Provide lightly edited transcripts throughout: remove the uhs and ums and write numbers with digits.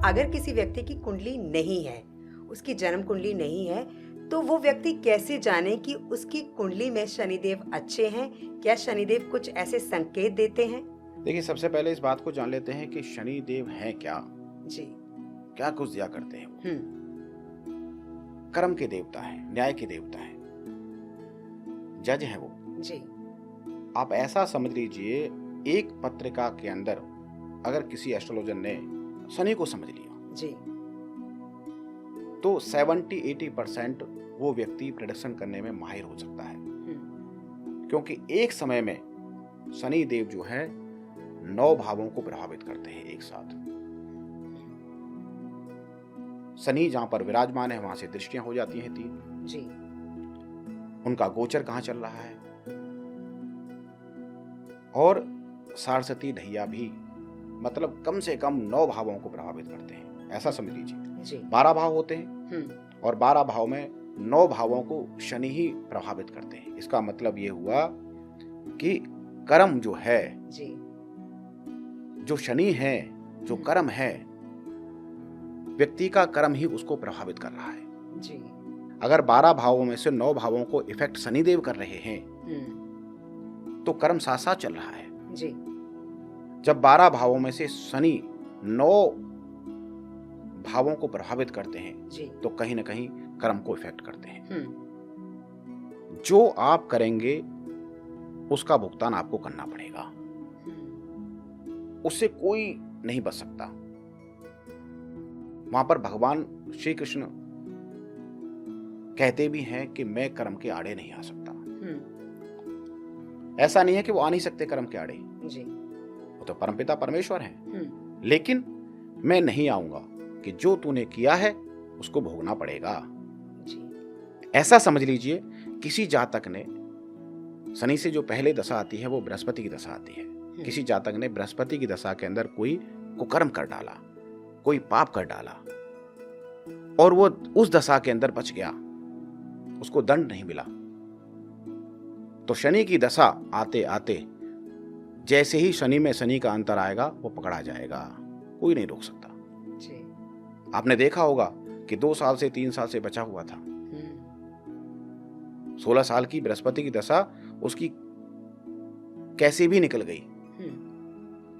अगर किसी व्यक्ति की कुंडली नहीं है, उसकी जन्म कुंडली नहीं है, तो वो व्यक्ति कैसे जाने कि उसकी कुंडली में शनिदेव अच्छे हैं? क्या शनिदेव कुछ ऐसे संकेत देते हैं? देखिए, सबसे पहले इस बात को जान लेते हैं कि शनिदेव हैं क्या, जी। क्या कुछ दिया करते हैं वो। हम्म। कर्म के देवता हैं, न्याय के देवता हैं, जज हैं वो। जी। आप ऐसा समझ लीजिए, एक पत्रिका के अंदर अगर किसी एस्ट्रोलॉजर ने शनि को समझ लिया जी। तो 70-80% वो व्यक्ति प्रेडिक्शन करने में माहिर हो सकता है। क्योंकि एक समय में शनि देव जो है 9 भावों को प्रभावित करते हैं एक साथ। शनि जहां पर विराजमान है वहां से दृष्टियां हो जाती हैं 3। जी। उनका गोचर कहां चल रहा है, और सारस्वती ढैया भी, मतलब कम से कम 9 भावों को प्रभावित करते हैं, ऐसा समझ लीजिए। जी। 12 भाव होते हैं और 12 भाव में 9 भावों को शनि ही प्रभावित करते हैं। इसका मतलब ये हुआ कि कर्म जो है, जी। जो शनि है, जो कर्म है, व्यक्ति का कर्म ही उसको प्रभावित कर रहा है। जी। अगर 12 भावों में से 9 भावों को इफेक्ट शनिदेव कर रहे हैं तो कर्म साथ साथ चल रहा है। जी। जब 12 भावों में से शनि 9 भावों को प्रभावित करते हैं जी। तो कहीं ना कहीं कर्म को इफेक्ट करते हैं। जो आप करेंगे उसका भुगतान आपको करना पड़ेगा, उससे कोई नहीं बच सकता। वहां पर भगवान श्री कृष्ण कहते भी हैं कि मैं कर्म के आड़े नहीं आ सकता। ऐसा नहीं है कि वो आ नहीं सकते कर्म के आड़े, जी। वो तो परमपिता परमेश्वर हैं, लेकिन मैं नहीं आऊंगा कि जो तूने किया है उसको भोगना पड़ेगा। जी। ऐसा समझ लीजिए, किसी जातक ने शनि से जो पहले दशा आती है वो बृहस्पति की दशा आती है। किसी जातक ने बृहस्पति की दशा के अंदर कोई कुकर्म कर डाला, कोई पाप कर डाला, और वो उस दशा के अंदर बच गया, उसको दंड नहीं मिला, तो शनि की दशा आते आते जैसे ही शनि में शनि का अंतर आएगा वो पकड़ा जाएगा, कोई नहीं रोक सकता। जी। आपने देखा होगा कि 2 साल से 3 साल से बचा हुआ था, 16 साल की बृहस्पति की दशा उसकी कैसे भी निकल गई,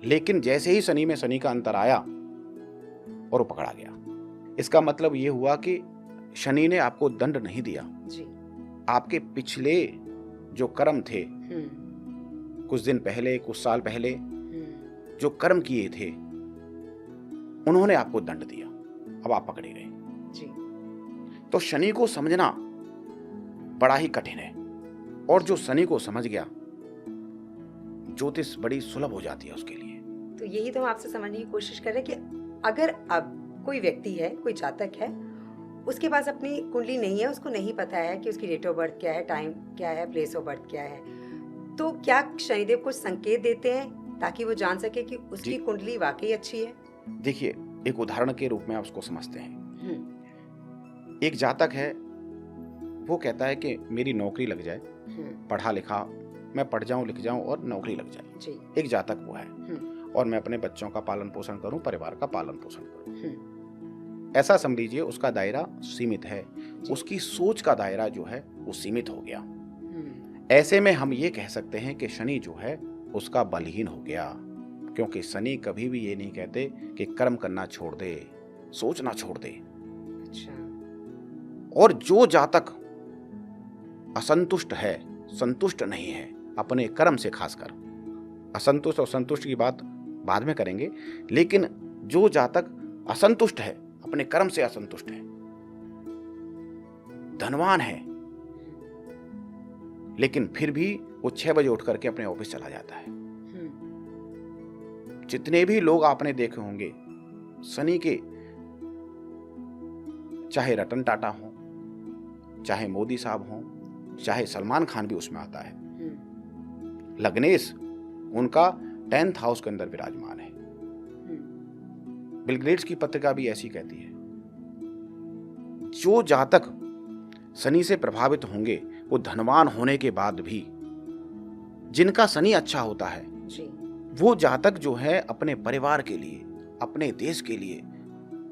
लेकिन जैसे ही शनि में शनि का अंतर आया और वो पकड़ा गया। इसका मतलब ये हुआ कि शनि ने आपको दंड नहीं दिया। जी। आपके पिछले जो कर्म थे, कुछ दिन पहले, कुछ साल पहले जो कर्म किए थे, उन्होंने आपको दंड दिया, अब आप पकड़े गए। जी। तो शनि को समझना बड़ा ही कठिन है, और जो शनि को समझ गया, ज्योतिष बड़ी सुलभ हो जाती है उसके लिए। तो यही तो हम आपसे समझने की कोशिश कर रहे हैं कि अगर अब कोई व्यक्ति है, कोई जातक है, उसके पास अपनी कुंडली नहीं है, उसको नहीं पता है कि उसकी डेट ऑफ बर्थ क्या है, टाइम क्या है, प्लेस ऑफ बर्थ क्या है, तो क्या शनिदेव कुछ संकेत देते हैं ताकि वो जान सके कि उसकी कुंडली वाकई अच्छी है? देखिए, एक उदाहरण के रूप में आप उसको समझते हैं। एक जातक है, वो कहता है कि मेरी नौकरी लग जाए, पढ़ा लिखा, मैं पढ़ जाऊं, लिख जाऊं और नौकरी लग जाए। जी। एक जातक वो है, और मैं अपने बच्चों का पालन पोषण करूं, परिवार का पालन पोषण करूं। ऐसा समझ लीजिए, उसका दायरा सीमित है, उसकी सोच का दायरा जो है वो सीमित हो गया। ऐसे में हम ये कह सकते हैं कि शनि जो है उसका बलहीन हो गया, क्योंकि शनि कभी भी ये नहीं कहते कि कर्म करना छोड़ दे, सोचना छोड़ दे। अच्छा। और जो जातक असंतुष्ट है, संतुष्ट नहीं है अपने कर्म से, खासकर असंतुष्ट और संतुष्ट की बात बाद में करेंगे, लेकिन जो जातक असंतुष्ट है, अपने कर्म से असंतुष्ट है, धनवान है, लेकिन फिर भी वो 6 बजे उठ करके अपने ऑफिस चला जाता है। जितने भी लोग आपने देखे होंगे शनि के, चाहे रतन टाटा हो, चाहे मोदी साहब हो, चाहे सलमान खान भी उसमें आता है, लग्नेश उनका 10th हाउस के अंदर विराजमान है। बिल गेट्स की पत्रिका भी ऐसी कहती है। जो जातक शनि से प्रभावित होंगे वो धनवान होने के बाद भी, जिनका शनि अच्छा होता है, जी। वो जातक जो है अपने परिवार के लिए, अपने देश के लिए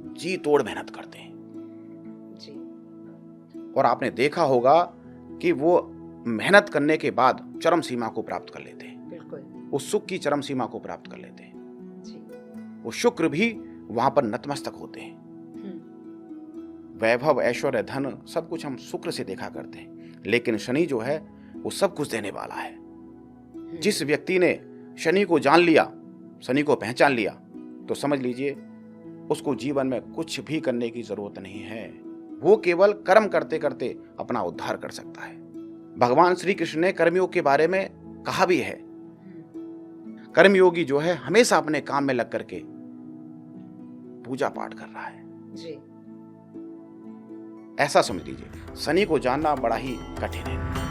जी तोड़ मेहनत करते हैं जी। और आपने देखा होगा कि वो मेहनत करने के बाद चरम सीमा को प्राप्त कर लेते हैं, बिल्कुल। वो सुख की चरम सीमा को प्राप्त कर लेते हैं, जी। वो शुक्र भी वहां पर नतमस्तक होते हैं। वैभव, ऐश्वर्य, धन सब कुछ हम शुक्र से देखा करते हैं, लेकिन शनि जो है वो सब कुछ देने वाला है। जिस व्यक्ति ने शनि को जान लिया, शनि को पहचान लिया, तो समझ लीजिए उसको जीवन में कुछ भी करने की जरूरत नहीं है, वो केवल कर्म करते करते अपना उद्धार कर सकता है। भगवान श्री कृष्ण ने कर्मयोग के बारे में कहा भी है, कर्मयोगी जो है हमेशा अपने काम में लग करके पूजा पाठ कर रहा है जी। ऐसा समझ लीजिए। शनि को जानना बड़ा ही कठिन है।